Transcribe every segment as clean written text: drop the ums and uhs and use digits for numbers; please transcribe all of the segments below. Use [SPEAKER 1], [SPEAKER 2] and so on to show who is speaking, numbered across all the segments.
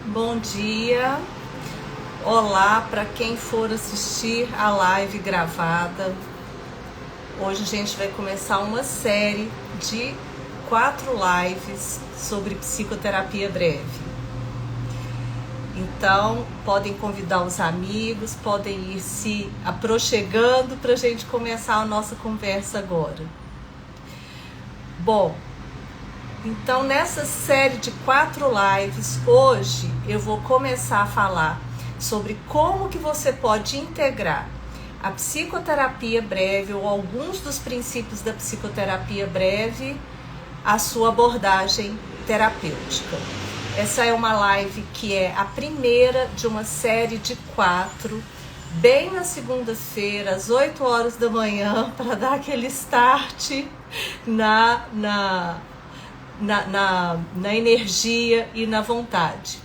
[SPEAKER 1] Bom dia, olá para quem for assistir a live gravada. Hoje a gente vai começar uma série de 4 lives sobre psicoterapia breve. Então, podem convidar os amigos, podem ir se aproximando para a gente começar a nossa conversa agora. Bom, então nessa série de 4 lives, hoje eu vou começar a falar sobre como que você pode integrar a psicoterapia breve ou alguns dos princípios da psicoterapia breve à sua abordagem terapêutica. Essa é uma live que é a primeira de uma série de 4, bem na segunda-feira, às 8 horas da manhã, para dar aquele start na energia e na vontade.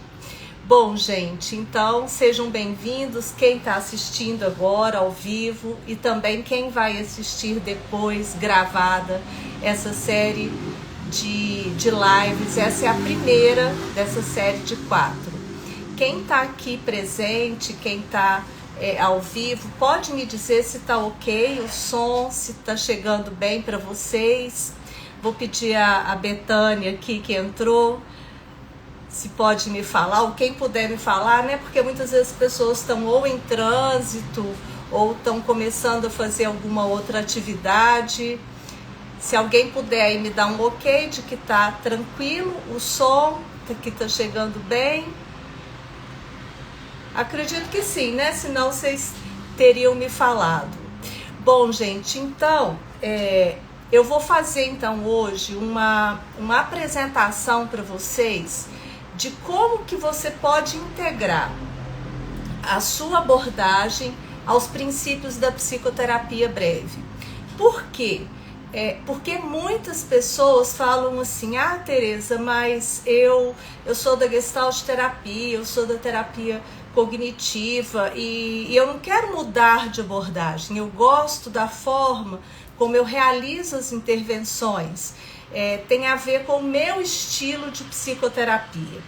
[SPEAKER 1] Bom, gente, então sejam bem-vindos quem está assistindo agora ao vivo e também quem vai assistir depois gravada essa série de lives. Essa é a primeira dessa série de 4. Quem está aqui presente, quem está ao vivo, pode me dizer se está ok o som, se está chegando bem para vocês. Vou pedir a Betânia aqui que entrou, se pode me falar, ou quem puder me falar, né? Porque muitas vezes as pessoas estão ou em trânsito, ou estão começando a fazer alguma outra atividade. Se alguém puder aí me dar um ok de que tá tranquilo, o som, que tá chegando bem. Acredito que sim, né? Senão vocês teriam me falado. Bom, gente, então, eu vou fazer então hoje uma apresentação para vocês de como que você pode integrar a sua abordagem aos princípios da psicoterapia breve. Por quê? Porque muitas pessoas falam assim: ah, Tereza, mas eu sou da Gestalt terapia, eu sou da terapia cognitiva e eu não quero mudar de abordagem, eu gosto da forma como eu realizo as intervenções, tem a ver com o meu estilo de psicoterapia.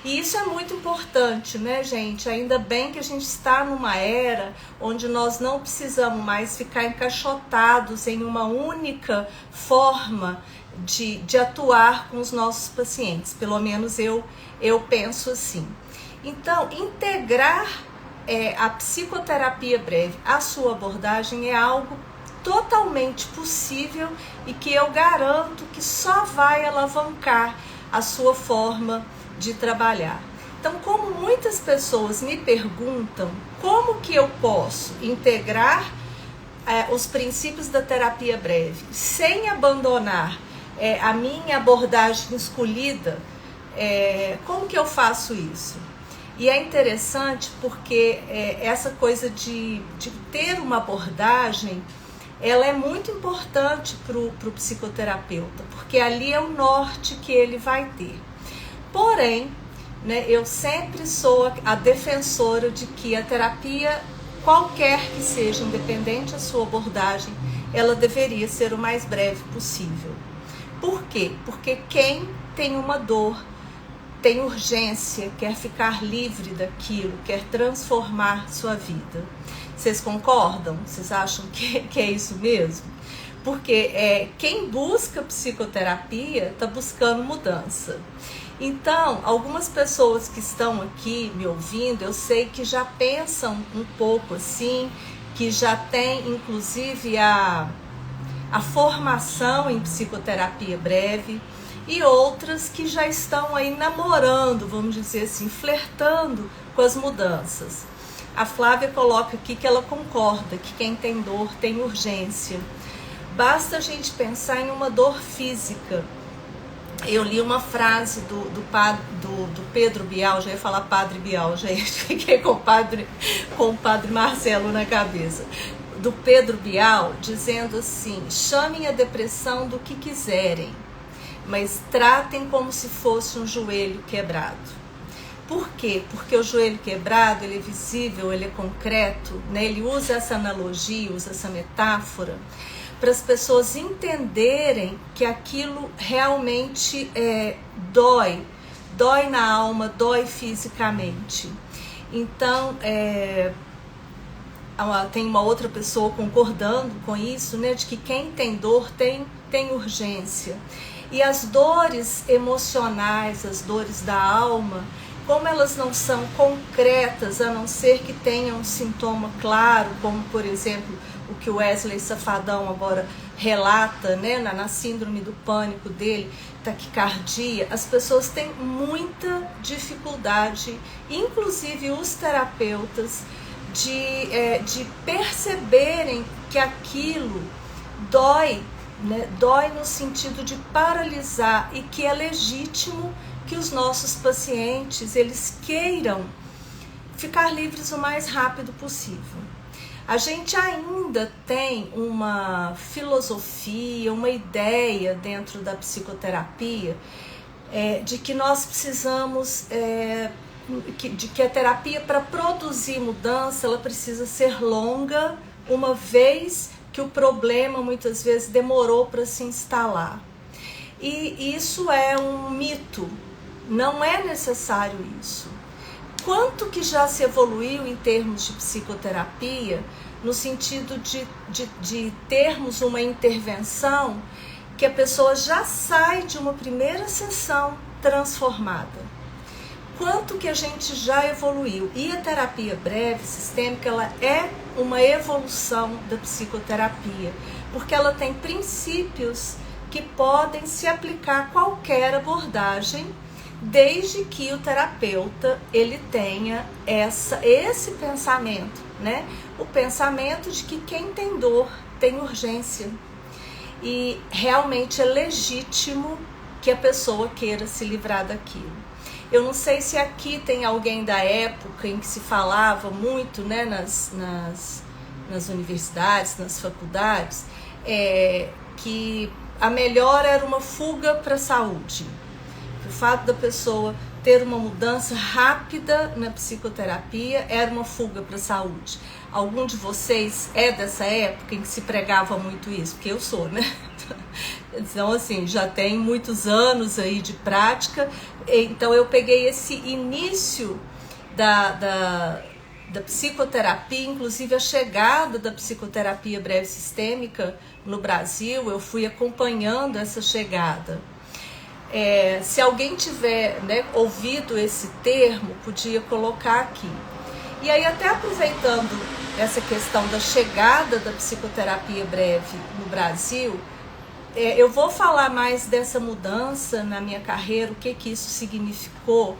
[SPEAKER 1] E isso é muito importante, né, gente? Ainda bem que a gente está numa era onde nós não precisamos mais ficar encaixotados em uma única forma de atuar com os nossos pacientes. Pelo menos eu penso assim. Então, integrar a psicoterapia breve à sua abordagem é algo totalmente possível e que eu garanto que só vai alavancar a sua forma de trabalhar. Então, como muitas pessoas me perguntam como que eu posso integrar os princípios da terapia breve sem abandonar a minha abordagem escolhida, como que eu faço isso? E é interessante porque essa coisa de ter uma abordagem, ela é muito importante para o psicoterapeuta, porque ali é o norte que ele vai ter. Porém, né, eu sempre sou a defensora de que a terapia, qualquer que seja, independente da sua abordagem, ela deveria ser o mais breve possível. Por quê? Porque quem tem uma dor, tem urgência, quer ficar livre daquilo, quer transformar sua vida. Vocês concordam? Vocês acham que é isso mesmo? Porque quem busca psicoterapia está buscando mudança. Então, algumas pessoas que estão aqui me ouvindo, eu sei que já pensam um pouco assim, que já tem inclusive a formação em psicoterapia breve, e outras que já estão aí namorando, vamos dizer assim, flertando com as mudanças. A Flávia coloca aqui que ela concorda que quem tem dor tem urgência. Basta a gente pensar em uma dor física. Eu li uma frase do Pedro Bial, já ia falar Padre Bial, gente, fiquei com o Padre Marcelo na cabeça. Do Pedro Bial, dizendo assim: chamem a depressão do que quiserem, mas tratem como se fosse um joelho quebrado. Por quê? Porque o joelho quebrado, ele é visível, ele é concreto, né? Ele usa essa analogia, usa essa metáfora para as pessoas entenderem que aquilo realmente dói dói na alma, dói fisicamente. Então, tem uma outra pessoa concordando com isso, né, de que quem tem dor tem urgência. E as dores emocionais, as dores da alma, como elas não são concretas, a não ser que tenham um sintoma claro, como, por exemplo, o que o Wesley Safadão agora relata, né, na síndrome do pânico dele, taquicardia, as pessoas têm muita dificuldade, inclusive os terapeutas, de perceberem que aquilo dói, né, dói no sentido de paralisar, e que é legítimo que os nossos pacientes, eles queiram ficar livres o mais rápido possível. A gente ainda tem uma filosofia, uma ideia dentro da psicoterapia de que nós precisamos, de que a terapia, para produzir mudança, ela precisa ser longa, uma vez que o problema muitas vezes demorou para se instalar. E isso é um mito, não é necessário isso. Quanto que já se evoluiu em termos de psicoterapia, no sentido de termos uma intervenção que a pessoa já sai de uma primeira sessão transformada. Quanto que a gente já evoluiu. E a terapia breve sistêmica, ela é uma evolução da psicoterapia, porque ela tem princípios que podem se aplicar a qualquer abordagem, desde que o terapeuta ele tenha esse pensamento, né? O pensamento de que quem tem dor tem urgência. E realmente é legítimo que a pessoa queira se livrar daquilo. Eu não sei se aqui tem alguém da época em que se falava muito, né, nas universidades, nas faculdades, que a melhor era uma fuga para a saúde. O fato da pessoa ter uma mudança rápida na psicoterapia era uma fuga para a saúde. Algum de vocês é dessa época em que se pregava muito isso? Porque eu sou, né? Então, assim, já tem muitos anos aí de prática. Então, eu peguei esse início da psicoterapia, inclusive a chegada da psicoterapia breve sistêmica no Brasil. Eu fui acompanhando essa chegada. Se alguém tiver, né, ouvido esse termo, podia colocar aqui. E aí, até aproveitando essa questão da chegada da psicoterapia breve no Brasil, eu vou falar mais dessa mudança na minha carreira, o que isso significou,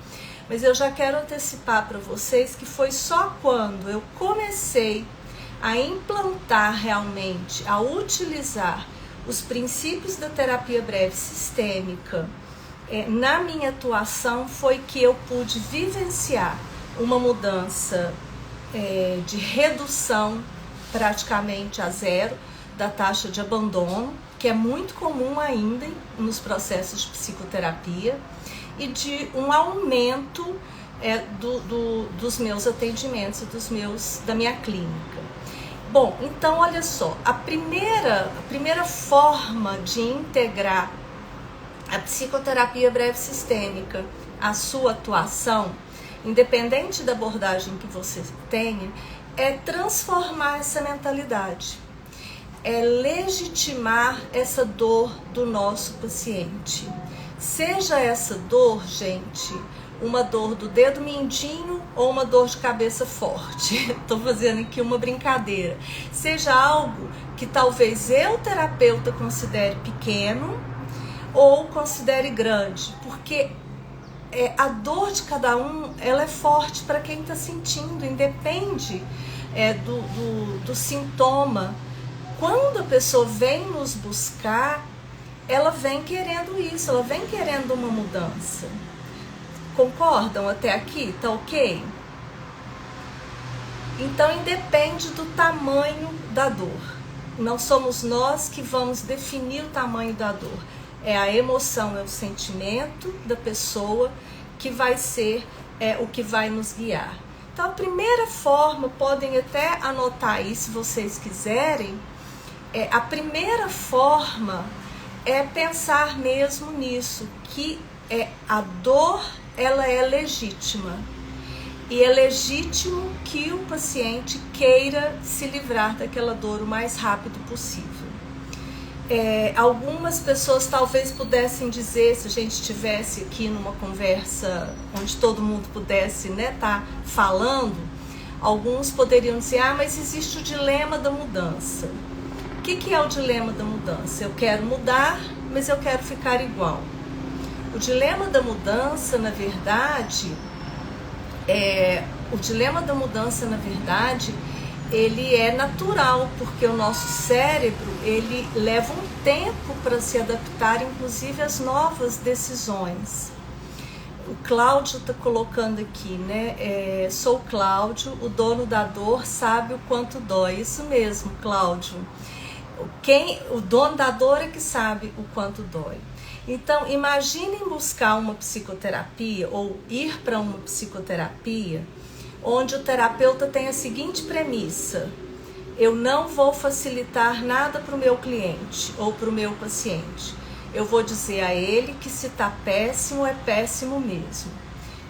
[SPEAKER 1] mas eu já quero antecipar para vocês que foi só quando eu comecei a implantar realmente, a utilizar os princípios da terapia breve sistêmica na minha atuação, foi que eu pude vivenciar uma mudança de redução praticamente a zero da taxa de abandono, que é muito comum ainda nos processos de psicoterapia, e de um aumento dos meus atendimentos, da minha clínica. Bom, então olha só, a primeira forma de integrar a psicoterapia breve sistêmica à sua atuação, independente da abordagem que você tenha, é transformar essa mentalidade, é legitimar essa dor do nosso paciente. Seja essa dor, gente, uma dor do dedo mindinho ou uma dor de cabeça forte. Estou fazendo aqui uma brincadeira. Seja algo que talvez eu, terapeuta, considere pequeno ou considere grande, porque a dor de cada um, ela é forte para quem está sentindo, independe do sintoma. Quando a pessoa vem nos buscar, ela vem querendo isso, ela vem querendo uma mudança. Concordam até aqui? Tá ok? Então, independe do tamanho da dor. Não somos nós que vamos definir o tamanho da dor. É a emoção, é o sentimento da pessoa que vai ser o que vai nos guiar. Então, a primeira forma, podem até anotar aí se vocês quiserem, a primeira forma é pensar mesmo nisso, que a dor, ela é legítima. E é legítimo que o paciente queira se livrar daquela dor o mais rápido possível. Algumas pessoas talvez pudessem dizer, se a gente estivesse aqui numa conversa onde todo mundo pudesse, né, tá falando, alguns poderiam dizer, mas existe o dilema da mudança. O que é o dilema da mudança? Eu quero mudar, mas eu quero ficar igual. O dilema da mudança, na verdade, ele é natural, porque o nosso cérebro, ele leva um tempo para se adaptar, inclusive às novas decisões. O Cláudio está colocando aqui, né? Sou Cláudio, o dono da dor sabe o quanto dói. Isso mesmo, Cláudio. O dono da dor é que sabe o quanto dói. Então, imaginem buscar uma psicoterapia ou ir para uma psicoterapia onde o terapeuta tem a seguinte premissa: eu não vou facilitar nada para o meu cliente ou para o meu paciente. Eu vou dizer a ele que se está péssimo, é péssimo mesmo.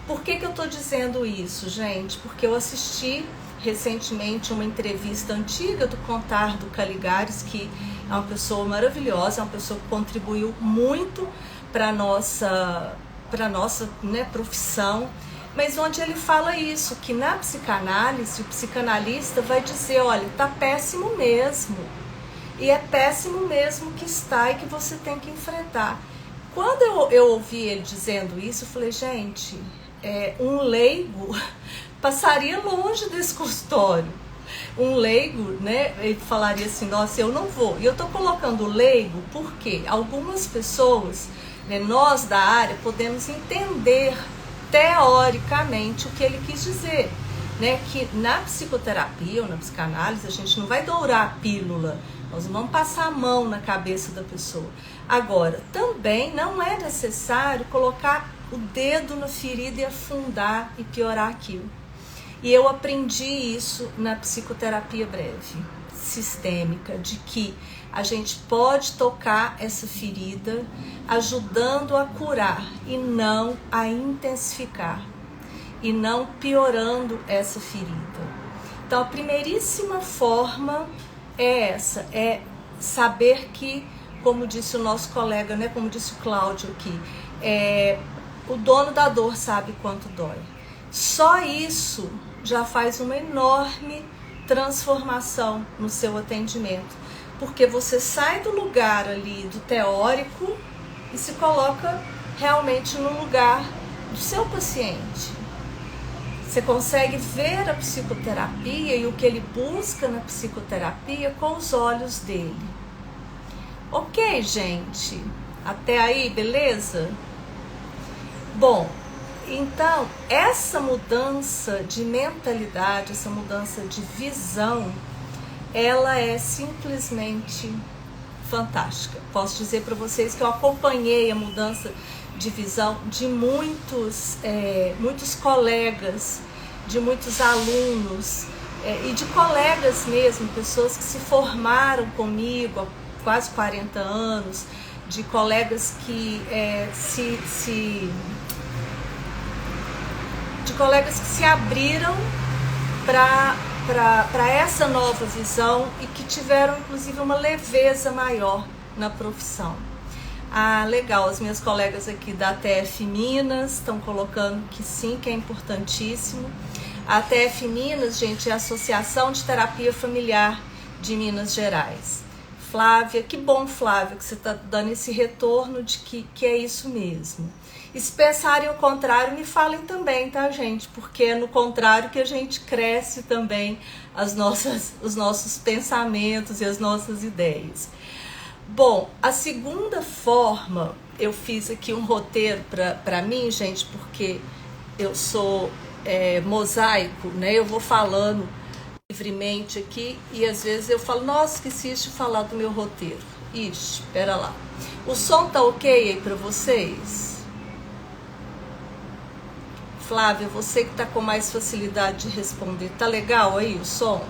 [SPEAKER 1] Por que eu estou dizendo isso, gente? Porque eu assisti recentemente uma entrevista antiga do Contar do Caligares, que é uma pessoa maravilhosa, é uma pessoa que contribuiu muito para a nossa né, profissão, mas onde ele fala isso, que na psicanálise o psicanalista vai dizer, olha, tá péssimo mesmo, e é péssimo mesmo que está e que você tem que enfrentar. Quando eu ouvi ele dizendo isso, eu falei, gente, um leigo passaria longe desse consultório. Um leigo, né, ele falaria assim, nossa, eu não vou. E eu tô colocando leigo porque algumas pessoas, né, nós da área, podemos entender teoricamente o que ele quis dizer, né, que na psicoterapia ou na psicanálise a gente não vai dourar a pílula, nós não vamos passar a mão na cabeça da pessoa. Agora, também não é necessário colocar o dedo na ferida e afundar e piorar aquilo. E eu aprendi isso na psicoterapia breve, sistêmica, de que a gente pode tocar essa ferida ajudando a curar e não a intensificar, e não piorando essa ferida. Então, a primeiríssima forma é essa, é saber que, como disse o nosso colega, né, como disse o Cláudio aqui, o dono da dor sabe quanto dói. Só isso já faz uma enorme transformação no seu atendimento, porque você sai do lugar ali do teórico e se coloca realmente no lugar do seu paciente. Você consegue ver a psicoterapia e o que ele busca na psicoterapia com os olhos dele. Ok, gente? Até aí, beleza? Bom, então, essa mudança de mentalidade, essa mudança de visão, ela é simplesmente fantástica. Posso dizer para vocês que eu acompanhei a mudança de visão de muitos colegas, de muitos alunos e de colegas mesmo, pessoas que se formaram comigo há quase 40 anos, de colegas que se abriram para essa nova visão e que tiveram inclusive uma leveza maior na profissão. Ah, legal, as minhas colegas aqui da ATF Minas estão colocando que sim, que é importantíssimo. A ATF Minas, gente, é a Associação de Terapia Familiar de Minas Gerais. Flávia, que bom, Flávia, que você está dando esse retorno de que é isso mesmo. E se pensarem o contrário, me falem também, tá, gente? Porque é no contrário que a gente cresce também os nossos pensamentos e as nossas ideias. Bom, a segunda forma, eu fiz aqui um roteiro para mim, gente, porque eu sou mosaico, né? Eu vou falando livremente aqui e às vezes eu falo, nossa, esqueci de falar do meu roteiro. Ixi, espera lá. O som tá ok aí para vocês? Flávia, você que tá com mais facilidade de responder, tá legal aí o som?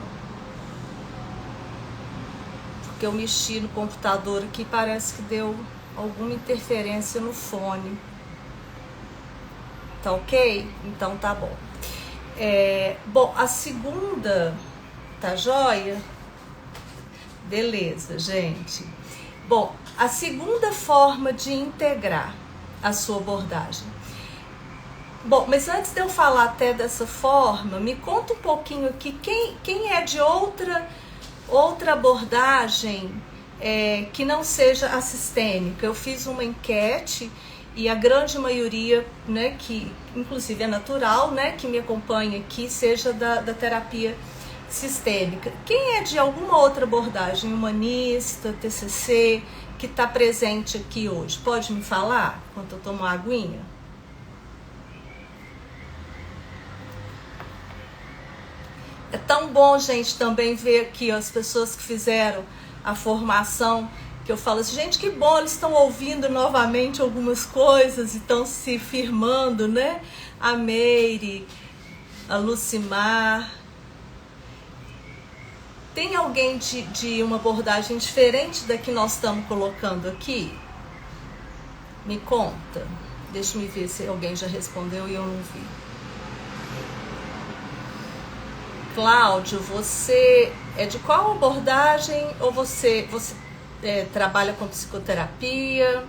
[SPEAKER 1] Porque eu mexi no computador aqui, parece que deu alguma interferência no fone. Tá ok? Então tá bom. Bom, a segunda, tá joia? Beleza, gente. Bom, a segunda forma de integrar a sua abordagem. Bom, mas antes de eu falar até dessa forma, me conta um pouquinho aqui, quem é de outra abordagem que não seja a sistêmica. Eu fiz uma enquete e a grande maioria, né, que inclusive é natural, né, que me acompanha aqui, seja da terapia sistêmica. Quem é de alguma outra abordagem, humanista, TCC, que está presente aqui hoje? Pode me falar enquanto eu tomo uma aguinha? É tão bom, gente, também ver aqui ó, as pessoas que fizeram a formação, que eu falo assim, gente, que bom, eles estão ouvindo novamente algumas coisas e estão se firmando, né? A Meire, a Lucimar. Tem alguém de uma abordagem diferente da que nós estamos colocando aqui? Me conta. Deixa eu ver se alguém já respondeu e eu não vi. Cláudio, você é de qual abordagem? Ou você trabalha com psicoterapia?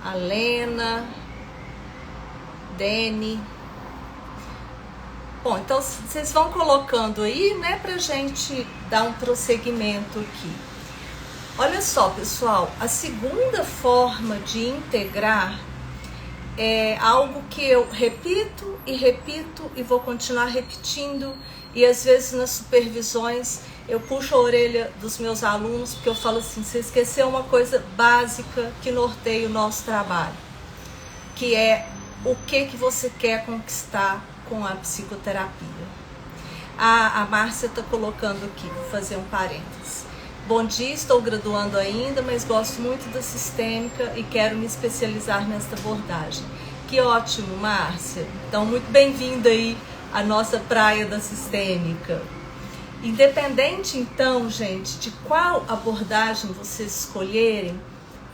[SPEAKER 1] A Lena, Dene. Bom, então vocês vão colocando aí, né, pra gente dar um prosseguimento aqui. Olha só, pessoal, a segunda forma de integrar é algo que eu repito e vou continuar repetindo, e às vezes nas supervisões eu puxo a orelha dos meus alunos, porque eu falo assim, você esqueceu uma coisa básica que norteia o nosso trabalho, que é o que você quer conquistar com a psicoterapia. A Márcia está colocando aqui, vou fazer um parênteses. Bom dia, estou graduando ainda, mas gosto muito da sistêmica e quero me especializar nesta abordagem. Que ótimo, Márcia. Então, muito bem-vinda aí à nossa praia da sistêmica. Independente, então, gente, de qual abordagem vocês escolherem,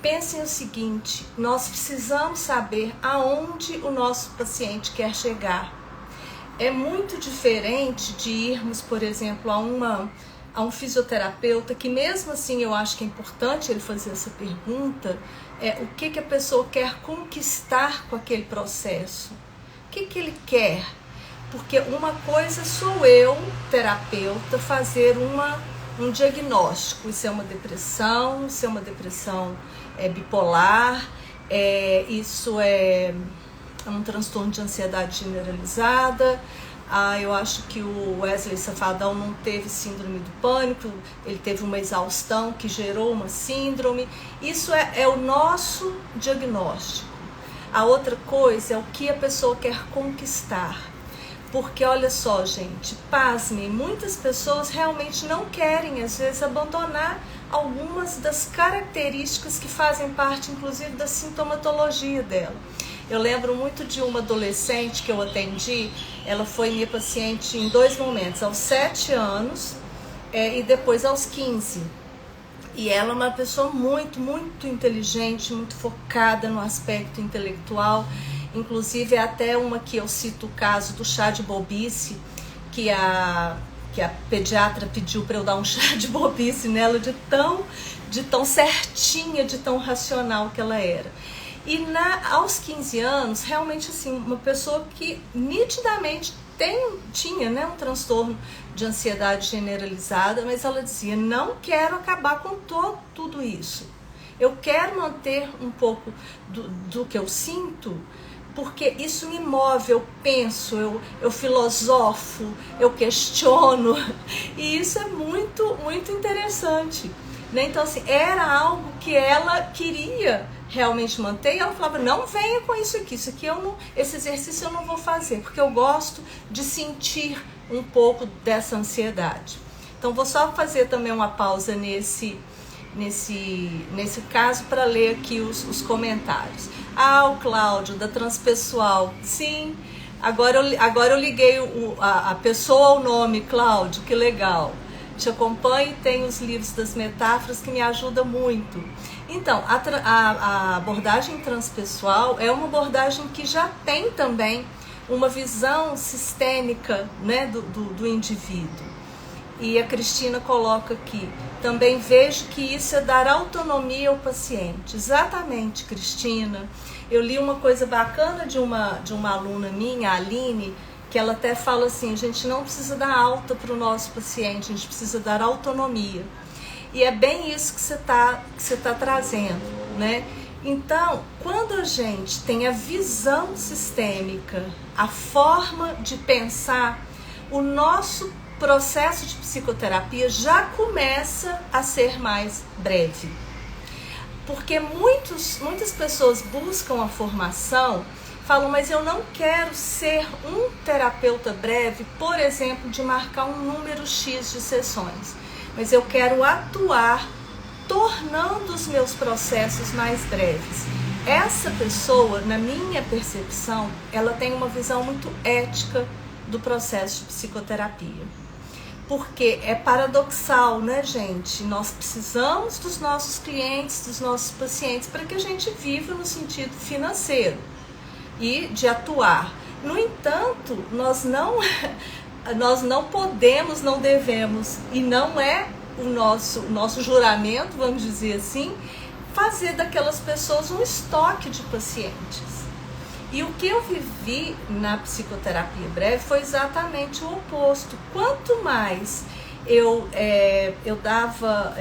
[SPEAKER 1] pensem o seguinte, nós precisamos saber aonde o nosso paciente quer chegar. É muito diferente de irmos, por exemplo, a um fisioterapeuta, que mesmo assim eu acho que é importante ele fazer essa pergunta, o que a pessoa quer conquistar com aquele processo, o que ele quer, porque uma coisa sou eu, terapeuta, fazer um diagnóstico, isso é uma depressão, bipolar, isso é um transtorno de ansiedade generalizada. Eu acho que o Wesley Safadão não teve síndrome do pânico, ele teve uma exaustão que gerou uma síndrome. Isso é o nosso diagnóstico. A outra coisa é o que a pessoa quer conquistar. Porque olha só, gente, pasmem, muitas pessoas realmente não querem, às vezes, abandonar algumas das características que fazem parte, inclusive, da sintomatologia dela. Eu lembro muito de uma adolescente que eu atendi, ela foi minha paciente em 2 momentos, aos 7 anos e depois aos 15. E ela é uma pessoa muito, muito inteligente, muito focada no aspecto intelectual. Inclusive é até uma que eu cito o caso do chá de bobice, que a pediatra pediu para eu dar um chá de bobice nela, de tão certinha, de tão racional que ela era. E aos 15 anos, realmente assim, uma pessoa que nitidamente tinha, né, um transtorno de ansiedade generalizada, mas ela dizia, não quero acabar com tudo isso. Eu quero manter um pouco do que eu sinto, porque isso me move, eu penso, eu filosofo, eu questiono, e isso é muito, muito interessante, né? Então, assim, era algo que ela queria realmente manter, e ela falava, não venha com isso aqui esse exercício eu não vou fazer, porque eu gosto de sentir um pouco dessa ansiedade. Então, vou só fazer também uma pausa nesse caso para ler aqui os comentários. O Cláudio, da Transpessoal. Sim, agora eu liguei a pessoa ao nome, Cláudio, que legal. te acompanho e tenho os livros das metáforas que me ajudam muito. Então, a abordagem transpessoal é uma abordagem que já tem também uma visão sistêmica, né, do indivíduo. E a Cristina coloca aqui, também vejo que isso é dar autonomia ao paciente. Exatamente, Cristina. Eu li uma coisa bacana de uma aluna minha, a Aline, que ela até fala assim, a gente não precisa dar alta para o nosso paciente, a gente precisa dar autonomia. E é bem isso que você tá trazendo, né? Então, quando a gente tem a visão sistêmica, a forma de pensar, o nosso processo de psicoterapia já começa a ser mais breve. Porque muitas pessoas buscam a formação, falam, mas eu não quero ser um terapeuta breve, por exemplo, de marcar um número X de sessões, mas eu quero atuar tornando os meus processos mais breves. Essa pessoa, na minha percepção, ela tem uma visão muito ética do processo de psicoterapia. Porque é paradoxal, né, gente? Nós precisamos dos nossos clientes, dos nossos pacientes, para que a gente viva no sentido financeiro e de atuar. No entanto, nós não podemos, não devemos, e não é o nosso juramento, vamos dizer assim, fazer daquelas pessoas um estoque de pacientes. E o que eu vivi na psicoterapia breve foi exatamente o oposto. Quanto mais eu dava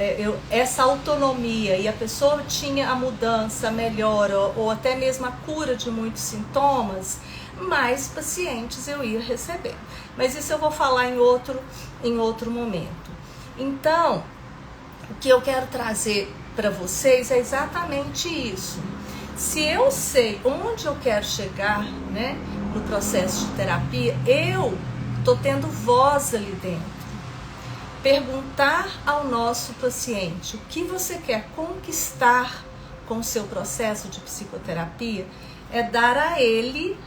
[SPEAKER 1] essa autonomia e a pessoa tinha a mudança, a melhora ou até mesmo a cura de muitos sintomas, mais pacientes eu ia receber. Mas isso eu vou falar em outro momento. Então, o que eu quero trazer para vocês é exatamente isso. Se eu sei onde eu quero chegar, né, no processo de terapia, eu estou tendo voz ali dentro. Perguntar ao nosso paciente o que você quer conquistar com o seu processo de psicoterapia é dar a ele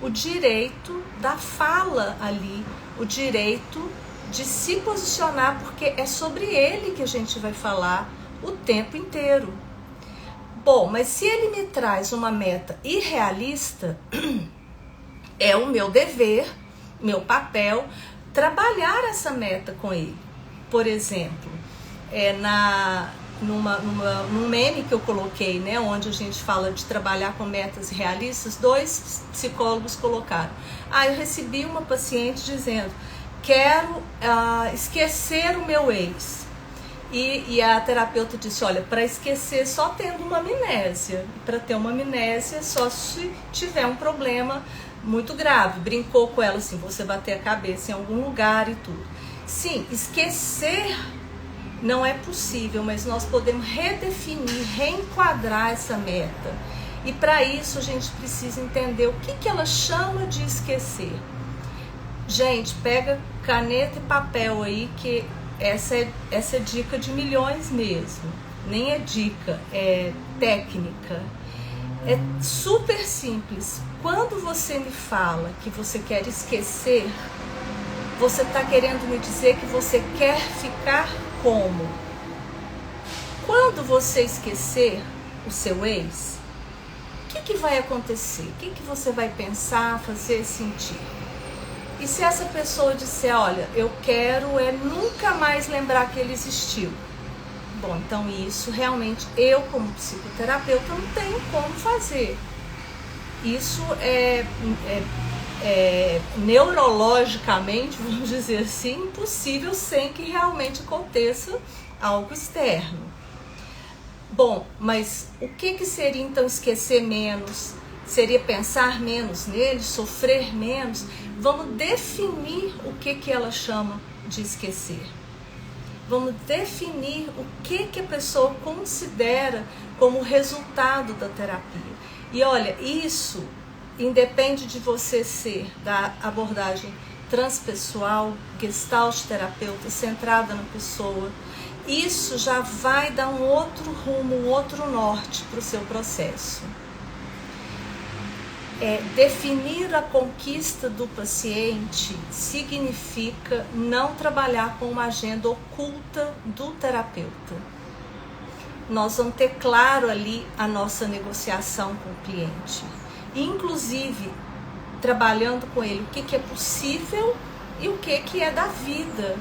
[SPEAKER 1] o direito da fala ali, o direito de se posicionar, porque é sobre ele que a gente vai falar o tempo inteiro. Bom, mas se ele me traz uma meta irrealista, é o meu dever, meu papel, trabalhar essa meta com ele. Por exemplo, num meme que eu coloquei, né, onde a gente fala de trabalhar com metas realistas, 2 psicólogos colocaram. Eu recebi uma paciente dizendo, quero esquecer o meu ex. E a terapeuta disse, olha, para esquecer só tendo uma amnésia. Para ter uma amnésia só se tiver um problema muito grave. Brincou com ela assim, você bater a cabeça em algum lugar e tudo. Sim, esquecer não é possível, mas nós podemos redefinir, reenquadrar essa meta. E para isso a gente precisa entender o que ela chama de esquecer. Gente, pega caneta e papel aí, que essa é dica de milhões mesmo. Nem é dica, é técnica. É super simples. Quando você me fala que você quer esquecer, você está querendo me dizer que você quer ficar como? Quando você esquecer o seu ex, o que vai acontecer? O que você vai pensar, fazer, sentir? E se essa pessoa disser, olha, eu quero nunca mais lembrar que ele existiu. Bom, então isso realmente eu como psicoterapeuta não tenho como fazer. Isso é neurologicamente, vamos dizer assim, impossível sem que realmente aconteça algo externo. Bom, mas o que seria então esquecer menos? Seria pensar menos nele, sofrer menos? Vamos definir o que ela chama de esquecer. Vamos definir o que a pessoa considera como resultado da terapia. E olha, isso independe de você ser da abordagem transpessoal, gestalt terapeuta, centrada na pessoa. Isso já vai dar um outro rumo, um outro norte para o seu processo. Definir a conquista do paciente significa não trabalhar com uma agenda oculta do terapeuta. Nós vamos ter claro ali a nossa negociação com o cliente. Inclusive, trabalhando com ele o que é possível e o que é da vida.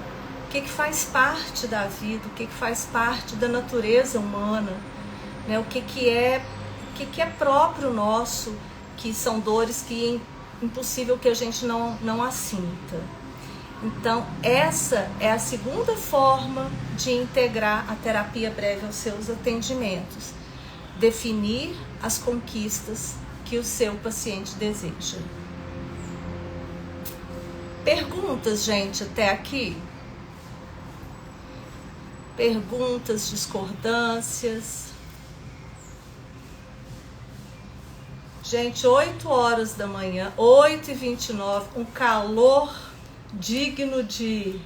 [SPEAKER 1] O que faz parte da vida, o que faz parte da natureza humana, né? O que é próprio nosso, que são dores que é impossível que a gente não a sinta. Então, essa é a segunda forma de integrar a terapia breve aos seus atendimentos. Definir as conquistas que o seu paciente deseja. Perguntas, gente, até aqui? Perguntas, discordâncias? Gente, 8 horas da manhã, 8h29, um calor digno de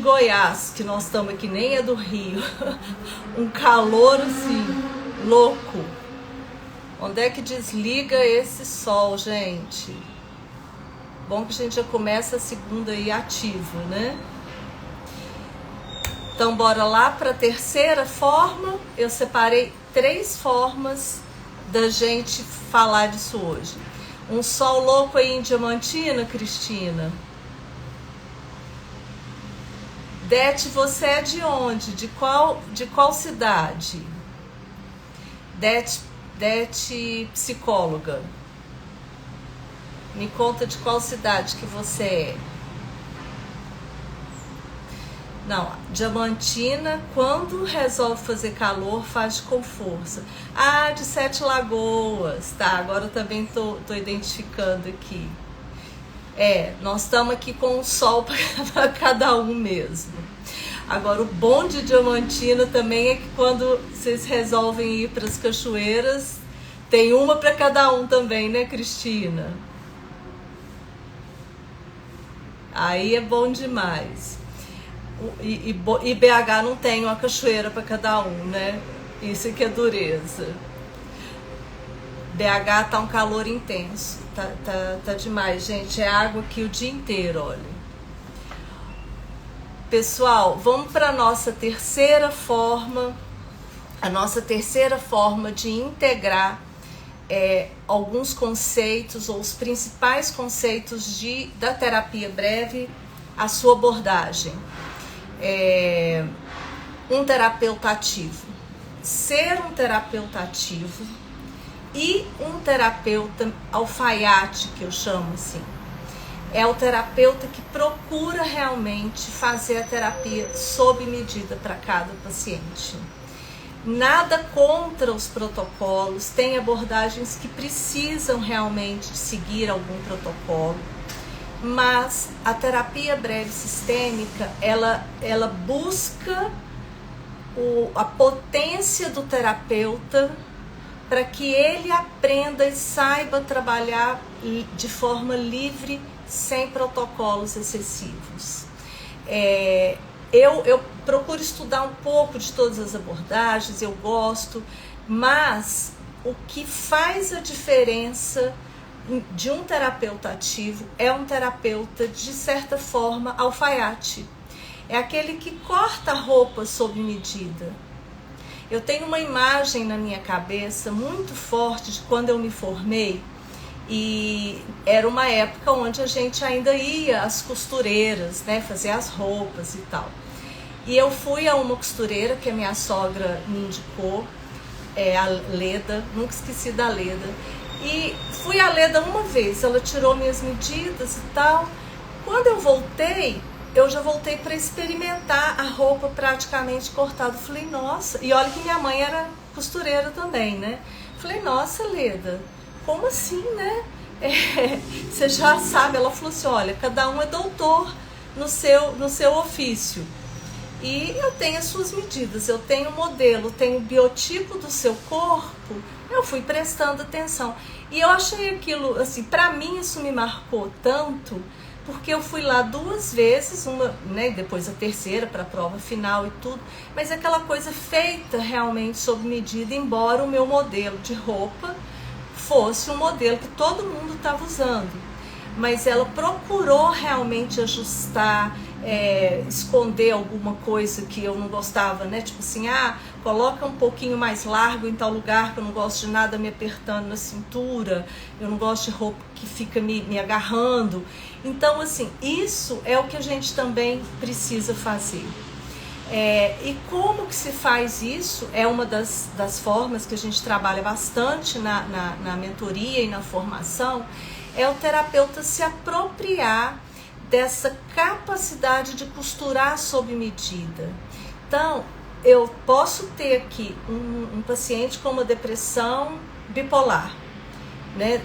[SPEAKER 1] Goiás, que nós estamos aqui, nem é do Rio. Um calor assim, louco. Onde é que desliga esse sol, gente? Bom que a gente já começa a segunda aí ativo, né? Então, bora lá para a terceira forma. Eu separei 3 formas da gente falar disso hoje. Um sol louco aí em Diamantina, Cristina? Dete, você é de onde? De qual cidade? Dete, psicóloga. Me conta de qual cidade que você é. Não, Diamantina, quando resolve fazer calor, faz com força. Ah, de 7 Lagoas. Tá, agora eu também tô identificando aqui. Nós estamos aqui com o sol para cada um mesmo. Agora, o bom de Diamantina também é que quando vocês resolvem ir para as cachoeiras, tem uma para cada um também, né, Cristina? Aí é bom demais. E BH não tem uma cachoeira para cada um, né? Isso que é dureza. BH tá um calor intenso, tá demais, gente. É água aqui o dia inteiro, olha. Pessoal, vamos para a nossa terceira forma. A nossa terceira forma de integrar alguns conceitos, ou os principais conceitos da terapia breve, a sua abordagem. Um terapeuta ativo. Ser um terapeuta ativo e um terapeuta alfaiate, que eu chamo assim. É o terapeuta que procura realmente fazer a terapia sob medida para cada paciente. Nada contra os protocolos, tem abordagens que precisam realmente de seguir algum protocolo, mas a terapia breve sistêmica, ela busca a potência do terapeuta para que ele aprenda e saiba trabalhar de forma livre, sem protocolos excessivos. Eu procuro estudar um pouco de todas as abordagens, eu gosto, mas o que faz a diferença de um terapeuta ativo é um terapeuta, de certa forma, alfaiate. É aquele que corta a roupa sob medida. Eu tenho uma imagem na minha cabeça muito forte de quando eu me formei, e era uma época onde a gente ainda ia às costureiras, né, fazer as roupas e tal. E eu fui a uma costureira que a minha sogra me indicou, a Leda, nunca esqueci da Leda. E fui a Leda uma vez, ela tirou minhas medidas e tal. Quando eu voltei, eu já voltei para experimentar a roupa praticamente cortada. Falei, nossa, e olha que minha mãe era costureira também, né? Falei, nossa, Leda, como assim, né? Você já sabe. Ela falou assim, olha, cada um é doutor no seu ofício. E eu tenho as suas medidas, eu tenho o modelo, tenho o biotipo do seu corpo. Eu fui prestando atenção. E eu achei aquilo, assim, pra mim isso me marcou tanto, porque eu fui lá 2 vezes, uma, né, depois a terceira para a prova final e tudo, mas aquela coisa feita realmente sob medida, embora o meu modelo de roupa fosse um modelo que todo mundo estava usando, mas ela procurou realmente ajustar, esconder alguma coisa que eu não gostava, né? Tipo assim, coloca um pouquinho mais largo em tal lugar, que eu não gosto de nada me apertando na cintura, eu não gosto de roupa que fica me agarrando. Então, assim, isso é o que a gente também precisa fazer. E como que se faz isso? É uma das formas que a gente trabalha bastante na mentoria e na formação, é o terapeuta se apropriar dessa capacidade de costurar sob medida. Então, eu posso ter aqui um paciente com uma depressão bipolar, né,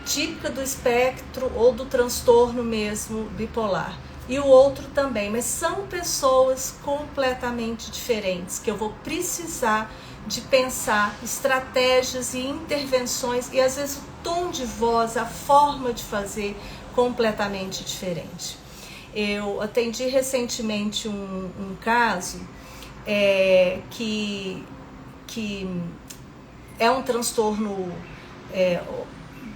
[SPEAKER 1] típica do espectro ou do transtorno mesmo bipolar, e o outro também, mas são pessoas completamente diferentes, que eu vou precisar de pensar estratégias e intervenções, e às vezes o tom de voz, a forma de fazer completamente diferente. Eu atendi recentemente um caso que é um transtorno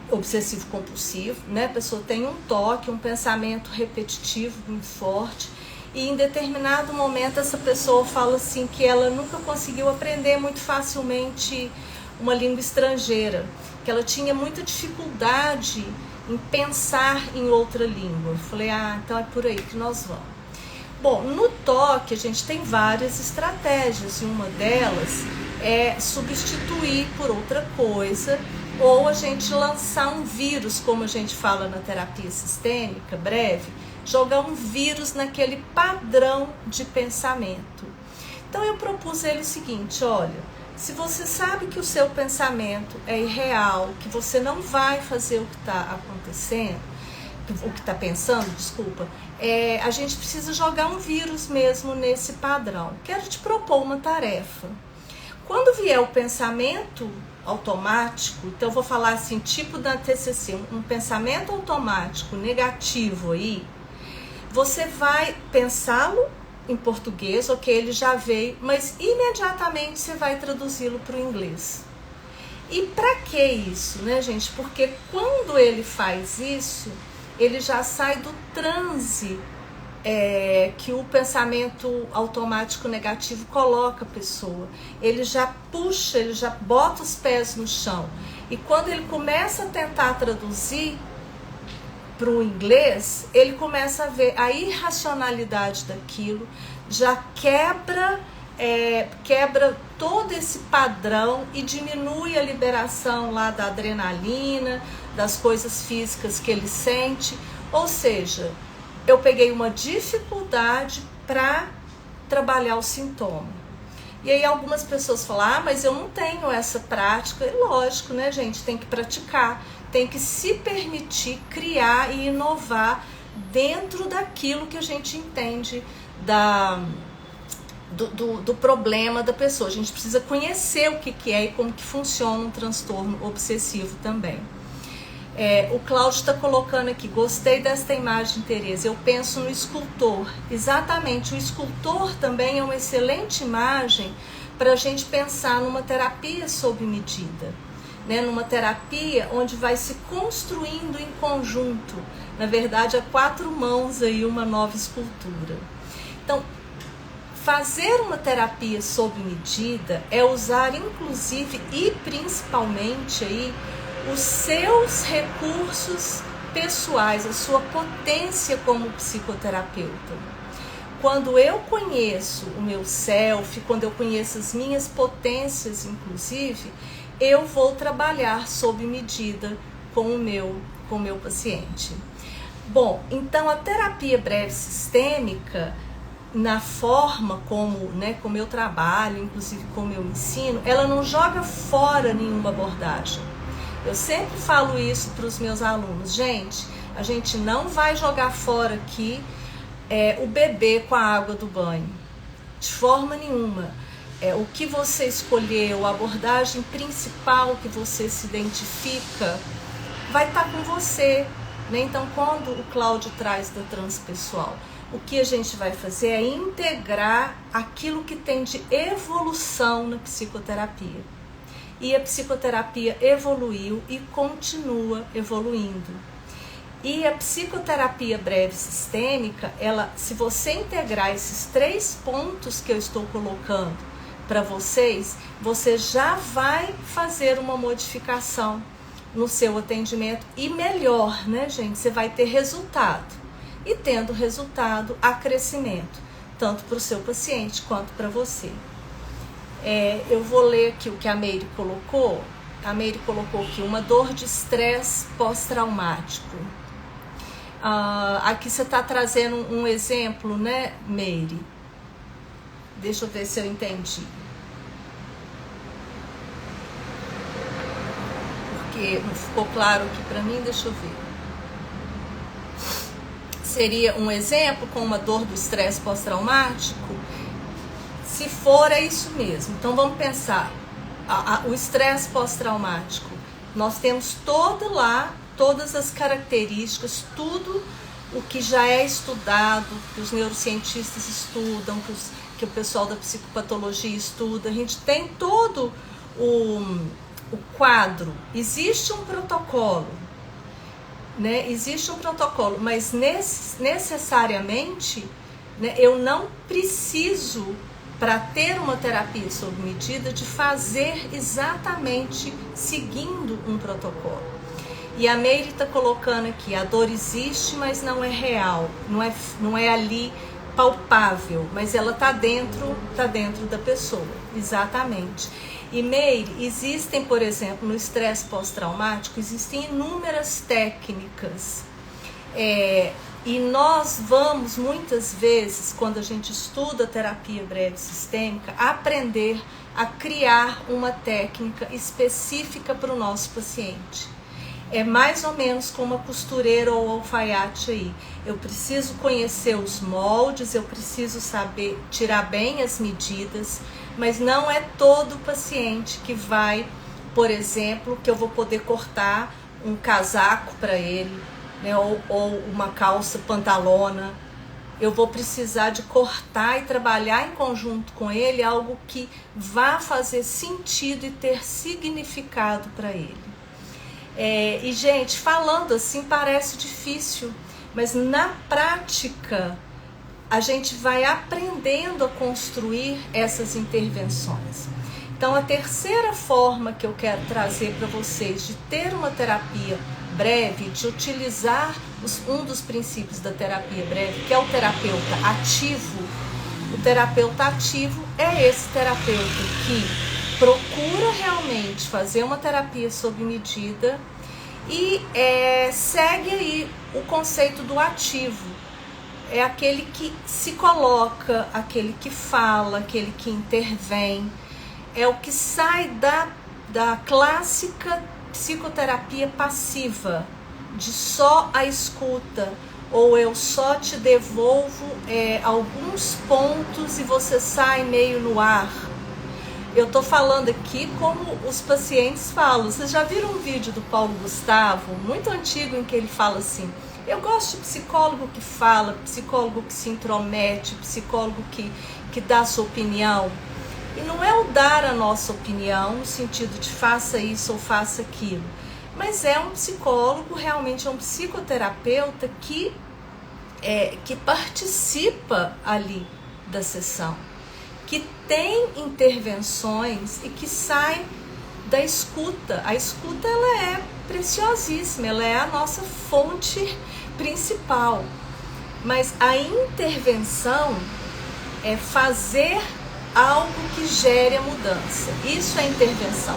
[SPEAKER 1] obsessivo compulsivo, né? A pessoa tem um toque, um pensamento repetitivo muito forte, e em determinado momento essa pessoa fala assim que ela nunca conseguiu aprender muito facilmente uma língua estrangeira, que ela tinha muita dificuldade em pensar em outra língua. Eu falei, então é por aí que nós vamos. Bom, no toque a gente tem várias estratégias, e uma delas é substituir por outra coisa, ou a gente lançar um vírus, como a gente fala na terapia sistêmica, breve, jogar um vírus naquele padrão de pensamento. Então eu propus ele o seguinte, olha, se você sabe que o seu pensamento é irreal, que você não vai fazer o que está acontecendo, o que está pensando, desculpa, a gente precisa jogar um vírus mesmo nesse padrão. Quero te propor uma tarefa. Quando vier o pensamento automático, então eu vou falar assim, tipo da TCC, um pensamento automático negativo aí, você vai pensá-lo em português, ok, ele já veio, mas imediatamente você vai traduzi-lo para o inglês. E para que isso, né, gente? Porque quando ele faz isso, ele já sai do transe que o pensamento automático negativo coloca a pessoa. Ele já puxa, ele já bota os pés no chão. E quando ele começa a tentar traduzir para o inglês, ele começa a ver a irracionalidade daquilo, já quebra todo esse padrão e diminui a liberação lá da adrenalina, das coisas físicas que ele sente. Ou seja, eu peguei uma dificuldade para trabalhar o sintoma. E aí algumas pessoas falam, mas eu não tenho essa prática. E lógico, né, gente? Tem que praticar, tem que se permitir criar e inovar dentro daquilo que a gente entende do problema da pessoa. A gente precisa conhecer o que é e como que funciona um transtorno obsessivo também. O Cláudio está colocando aqui, gostei desta imagem, Tereza, eu penso no escultor. Exatamente, o escultor também é uma excelente imagem para a gente pensar numa terapia sob medida, né? Numa terapia onde vai se construindo em conjunto, na verdade a 4 mãos aí uma nova escultura. Então, fazer uma terapia sob medida é usar inclusive e principalmente aí os seus recursos pessoais, a sua potência como psicoterapeuta. Quando eu conheço o meu self, quando eu conheço as minhas potências, inclusive, eu vou trabalhar sob medida com o meu paciente. Bom, então a terapia breve sistêmica, na forma como eu trabalho, inclusive como eu ensino, ela não joga fora nenhuma abordagem. Eu sempre falo isso para os meus alunos. Gente, a gente não vai jogar fora aqui o bebê com a água do banho. De forma nenhuma. O que você escolheu, a abordagem principal que você se identifica, vai estar com você, né? Então, quando o Cláudio traz da transpessoal, o que a gente vai fazer é integrar aquilo que tem de evolução na psicoterapia. e a psicoterapia evoluiu e continua evoluindo. E a psicoterapia breve sistêmica, se você integrar esses 3 pontos que eu estou colocando para vocês, você já vai fazer uma modificação no seu atendimento e melhor, né, gente? Você vai ter resultado. E tendo resultado, há crescimento, tanto para o seu paciente quanto para você. Eu vou ler aqui o que a Meire colocou. A Meire colocou aqui uma dor de estresse pós-traumático. Aqui você está trazendo um exemplo, né, Meire? Deixa eu ver se eu entendi. Porque não ficou claro aqui para mim, deixa eu ver. Seria um exemplo com uma dor do estresse pós-traumático? Se for, é isso mesmo. Então vamos pensar. O estresse pós-traumático, nós temos todas as características, tudo o que já é estudado, que os neurocientistas estudam, que o pessoal da psicopatologia estuda. A gente tem todo o quadro. Existe um protocolo, né? Existe um protocolo, mas necessariamente, né, eu não preciso, para ter uma terapia sob medida, de fazer exatamente seguindo um protocolo. E a Meire está colocando aqui, a dor existe, mas não é real, não é ali palpável, mas ela está dentro da pessoa, exatamente. E Meire, existem, por exemplo, no estresse pós-traumático, existem inúmeras técnicas. E nós vamos, muitas vezes, quando a gente estuda terapia breve sistêmica, aprender a criar uma técnica específica para o nosso paciente. É mais ou menos como a costureira ou alfaiate aí. Eu preciso conhecer os moldes, eu preciso saber tirar bem as medidas, mas não é todo paciente que vai, por exemplo, que eu vou poder cortar um casaco para ele, né, ou uma calça pantalona. Eu vou precisar de cortar e trabalhar em conjunto com ele algo que vá fazer sentido e ter significado para ele. E, gente, falando assim parece difícil, mas na prática a gente vai aprendendo a construir essas intervenções. Então, a terceira forma que eu quero trazer para vocês de ter uma terapia breve, de utilizar um dos princípios da terapia breve, que é o terapeuta ativo. O terapeuta ativo é esse terapeuta que procura realmente fazer uma terapia sob medida e segue aí o conceito do ativo. É aquele que se coloca, aquele que fala, aquele que intervém. É o que sai da clássica psicoterapia passiva, de só a escuta, ou eu só te devolvo alguns pontos e você sai meio no ar. Eu tô falando aqui como os pacientes falam. Vocês já viram um vídeo do Paulo Gustavo, muito antigo, em que ele fala assim: eu gosto de psicólogo que fala, psicólogo que se intromete, psicólogo que dá a sua opinião. E não é o dar a nossa opinião no sentido de faça isso ou faça aquilo, mas é um psicólogo, realmente é um psicoterapeuta que participa ali da sessão, que tem intervenções e que sai da escuta. A escuta, ela é preciosíssima, ela é a nossa fonte principal, mas a intervenção é fazer algo que gere a mudança. Isso é intervenção.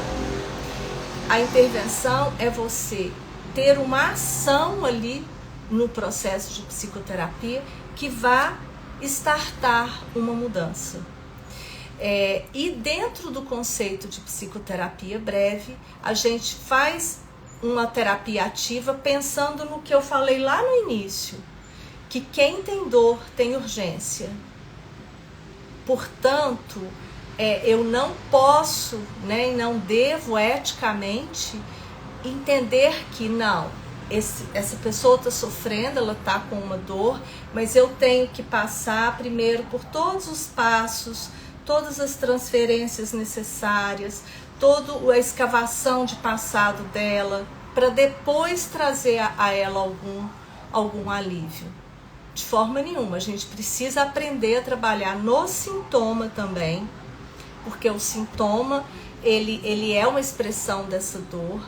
[SPEAKER 1] A intervenção é você ter uma ação ali no processo de psicoterapia que vá startar uma mudança. E dentro do conceito de psicoterapia breve, a gente faz uma terapia ativa pensando no que eu falei lá no início, que quem tem dor tem urgência. Portanto, eu não posso, né, e não devo eticamente entender que não, essa pessoa está sofrendo, ela está com uma dor, mas eu tenho que passar primeiro por todos os passos, todas as transferências necessárias, toda a escavação de passado dela, para depois trazer a ela algum alívio. De forma nenhuma, a gente precisa aprender a trabalhar no sintoma também, porque o sintoma, ele é uma expressão dessa dor,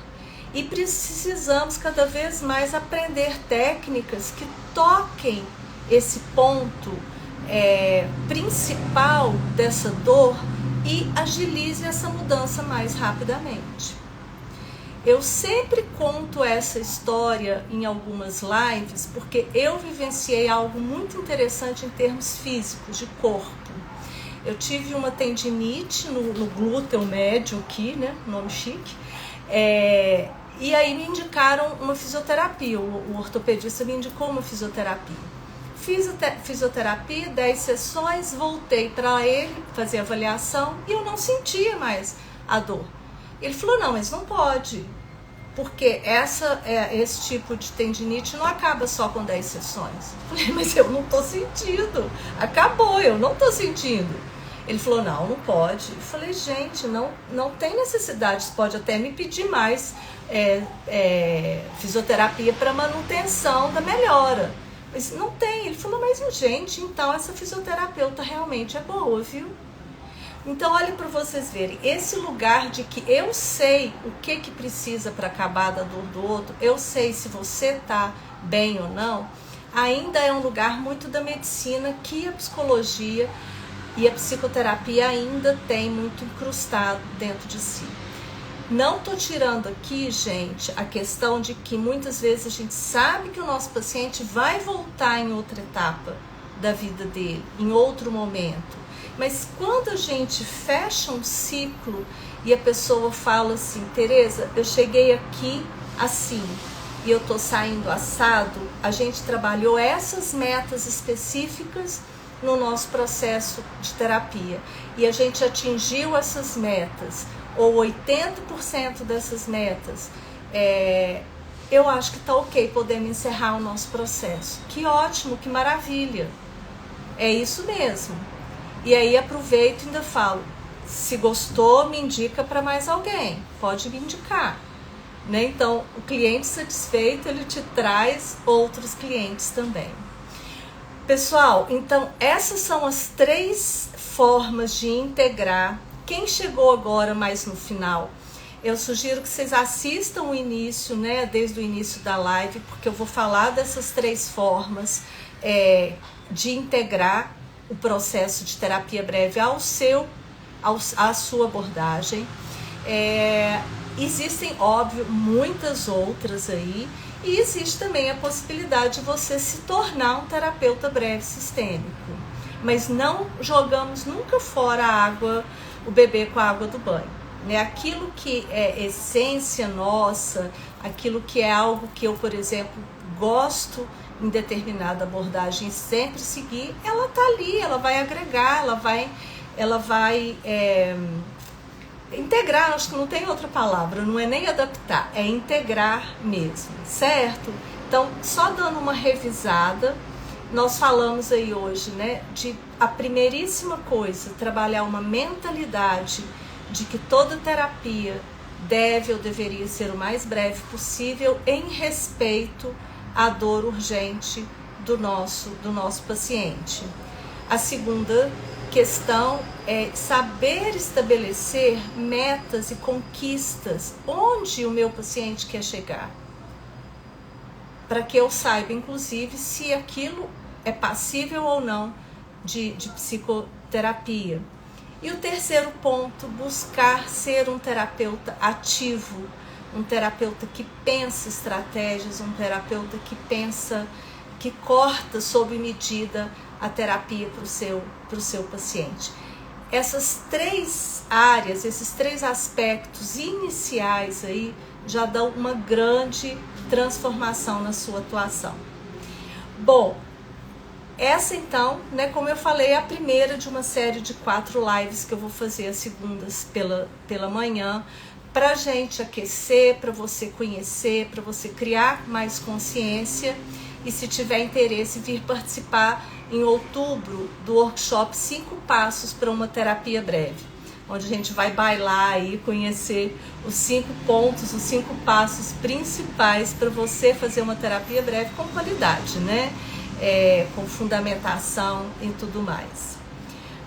[SPEAKER 1] e precisamos cada vez mais aprender técnicas que toquem esse ponto principal dessa dor e agilize essa mudança mais rapidamente. Eu sempre conto essa história em algumas lives porque eu vivenciei algo muito interessante em termos físicos, de corpo. Eu tive uma tendinite no glúteo médio aqui, né, nome chique, e aí me indicaram uma fisioterapia, o ortopedista me indicou uma fisioterapia. Fiz a fisioterapia, 10 sessões, voltei para ele fazer a avaliação e eu não sentia mais a dor. Ele falou, não, mas não pode, porque esse tipo de tendinite não acaba só com 10 sessões. Eu falei, mas eu não tô sentindo, acabou, eu não tô sentindo. Ele falou, não pode. Eu falei, gente, não tem necessidade, você pode até me pedir mais fisioterapia para manutenção da melhora. Mas não tem. Ele falou, mas gente, então essa fisioterapeuta realmente é boa, viu? Então, olha para vocês verem, esse lugar de que eu sei o que precisa para acabar da dor do outro, eu sei se você está bem ou não, ainda é um lugar muito da medicina que a psicologia e a psicoterapia ainda tem muito incrustado dentro de si. Não estou tirando aqui, gente, a questão de que muitas vezes a gente sabe que o nosso paciente vai voltar em outra etapa da vida dele, em outro momento. Mas quando a gente fecha um ciclo e a pessoa fala assim, Tereza, eu cheguei aqui assim e eu tô saindo assado, a gente trabalhou essas metas específicas no nosso processo de terapia e a gente atingiu essas metas, ou 80% dessas metas, eu acho que tá ok, podemos encerrar o nosso processo. Que ótimo, que maravilha, é isso mesmo. E aí aproveito e ainda falo, se gostou, me indica para mais alguém, pode me indicar, né? Então, o cliente satisfeito, ele te traz outros clientes também. Pessoal, então essas são as 3 formas de integrar. Quem chegou agora mais no final, eu sugiro que vocês assistam o início, né, desde o início da live, porque eu vou falar dessas 3 formas de integrar o processo de terapia breve à sua abordagem. Existem, óbvio, muitas outras aí, e existe também a possibilidade de você se tornar um terapeuta breve sistêmico. Mas não jogamos nunca fora a água, o bebê com a água do banho, né? Aquilo que é essência nossa, aquilo que é algo que eu, por exemplo, gosto em determinada abordagem sempre seguir, ela tá ali, ela vai agregar, ela vai integrar, acho que não tem outra palavra, não é nem adaptar, é integrar mesmo, certo? Então, só dando uma revisada, nós falamos aí hoje, né, de a primeiríssima coisa, trabalhar uma mentalidade de que toda terapia deve ou deveria ser o mais breve possível em respeito à dor urgente do nosso paciente. A segunda questão é saber estabelecer metas e conquistas onde o meu paciente quer chegar, para que eu saiba, inclusive, se aquilo é passível ou não de psicoterapia. E o terceiro ponto, buscar ser um terapeuta ativo, um terapeuta que pensa estratégias, um terapeuta que pensa, que corta sob medida a terapia para o seu paciente. Essas 3 áreas, esses 3 aspectos iniciais aí já dão uma grande transformação na sua atuação. Bom, essa então, né, como eu falei, é a primeira de uma série de 4 lives que eu vou fazer às segundas pela manhã, para a gente aquecer, para você conhecer, para você criar mais consciência e, se tiver interesse, vir participar em outubro do workshop 5 passos para uma terapia breve. onde a gente vai bailar e conhecer os 5 pontos, os 5 passos principais para você fazer uma terapia breve com qualidade, né? Com fundamentação e tudo mais.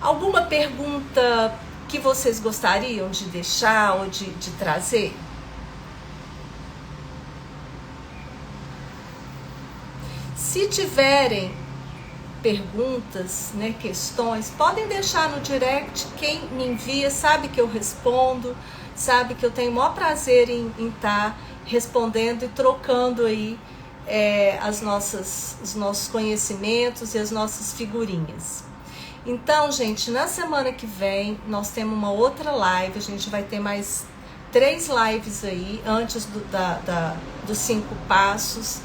[SPEAKER 1] Alguma pergunta que vocês gostariam de deixar ou de trazer? Se tiverem perguntas, né, questões, podem deixar no direct. Quem me envia sabe que eu respondo, sabe que eu tenho o maior prazer em estar respondendo e trocando aí os nossos conhecimentos e as nossas figurinhas. Então, gente, na semana que vem nós temos uma outra live, a gente vai ter mais 3 lives aí, antes dos 5 passos.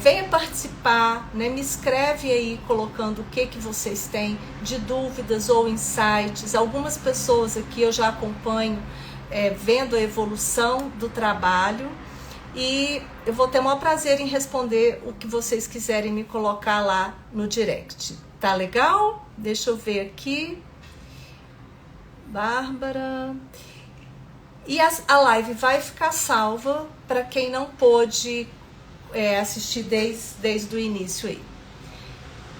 [SPEAKER 1] Venha participar, né? Me escreve aí colocando o que vocês têm de dúvidas ou insights. Algumas pessoas aqui eu já acompanho vendo a evolução do trabalho, e eu vou ter o maior prazer em responder o que vocês quiserem me colocar lá no direct. Tá legal? Deixa eu ver aqui. Bárbara. E a live vai ficar salva para quem não pôde assistir desde o início aí.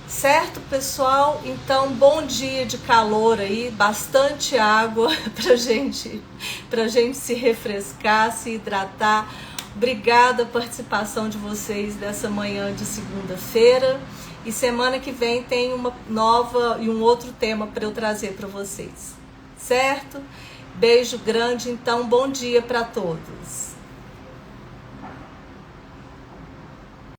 [SPEAKER 1] Certo, pessoal? Então, bom dia de calor aí, bastante água pra gente se refrescar, se hidratar. Obrigada a participação de vocês dessa manhã de segunda-feira. E semana que vem tem uma nova e um outro tema para eu trazer para vocês. Certo? Beijo grande, então, bom dia para todos.